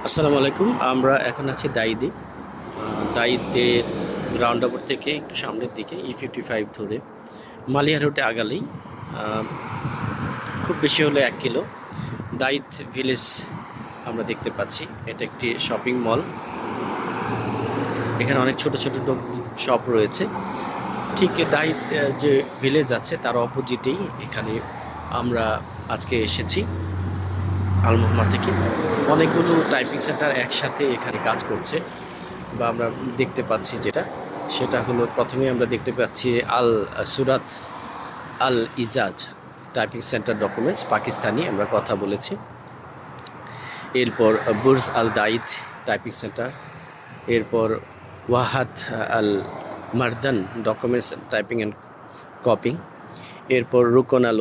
আসসালামু আলাইকুম। আমরা এখন আছি দাইদে। দাইদের রাউন্ড আবাউট থেকে একটু সামনের দিকে E55 ধরে মালিয়া রোডে আগালেই খুব বেশি হলে 1 কিলো দাইদ ভিলেজ আমরা দেখতে পাচ্ছি। এটা একটি শপিং মল। এখানে অনেক ছোট ছোট শপ রয়েছে। ঠিক দাইদ যে ভিলেজ আছে তার অপোজিটেই এখানে আমরা আজকে এসেছি। আলমোহম্মা থেকে অনেকগুলো টাইপিং সেন্টার একসাথে এখানে কাজ করছে বা আমরা দেখতে পাচ্ছি, সেটা হলো প্রথমে আমরা দেখতে পাচ্ছি Al Surat Al Ejaz typing centre documents, Pakistani, আমরা কথা বলেছি। এরপর Burj Al Dhaid typing centre, এরপর Wahad Al Mardan documents typing and copying, এরপর Rukn Al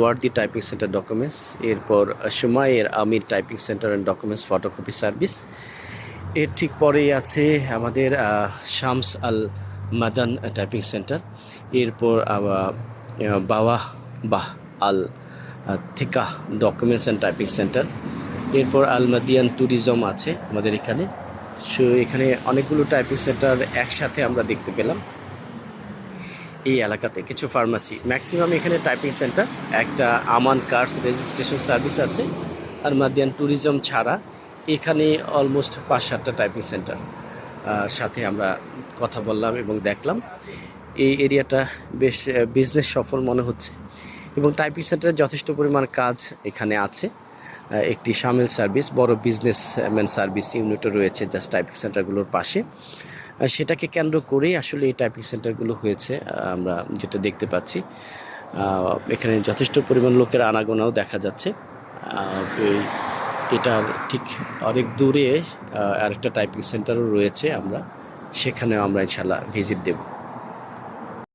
Wardi typing centre documents, এরপর সুমাইয়ের Amir typing centre and documents photocopy service. এর ঠিক পরেই আছে আমাদের Shams Al Madan typing centre, এরপর Bah Al Thika documents and typing centre, এরপর আল মাদিয়ান ট্যুরিজম আছে আমাদের এখানে। সো এখানে অনেকগুলো টাইপিং সেন্টার একসাথে আমরা দেখতে পেলাম। এই এলাকাতে কিছু ফার্মাসি, ম্যাক্সিমাম এখানে টাইপিং সেন্টার, একটা আমান কার্স রেজিস্ট্রেশন সার্ভিস আছে। আর মাদিয়ান ট্যুরিজম ছাড়া এখানে অলমোস্ট 5-7টা টাইপিং সেন্টার সাথে আমরা কথা বললাম এবং দেখলাম। এই এরিয়াটা বেশ বিজনেস সফল মনে হচ্ছে এবং টাইপিং সেন্টারে যথেষ্ট পরিমাণ কাজ এখানে আছে। একটি শামিল সার্ভিস, বড় বিজনেসম্যান সার্ভিস ইউনিটও রয়েছে জাস্ট টাইপিং সেন্টারগুলোর পাশে। সেটাকে কেন্দ্র করেই আসলে এই টাইপিং সেন্টারগুলো হয়েছে, আমরা যেটা দেখতে পাচ্ছি। এখানে যথেষ্ট পরিমাণ লোকের আনাগোনাও দেখা যাচ্ছে। এটার ঠিক অনেক দূরে আরেকটা টাইপিং সেন্টারও রয়েছে, সেখানেও আমরা ইনশাল্লাহ ভিজিট দেব।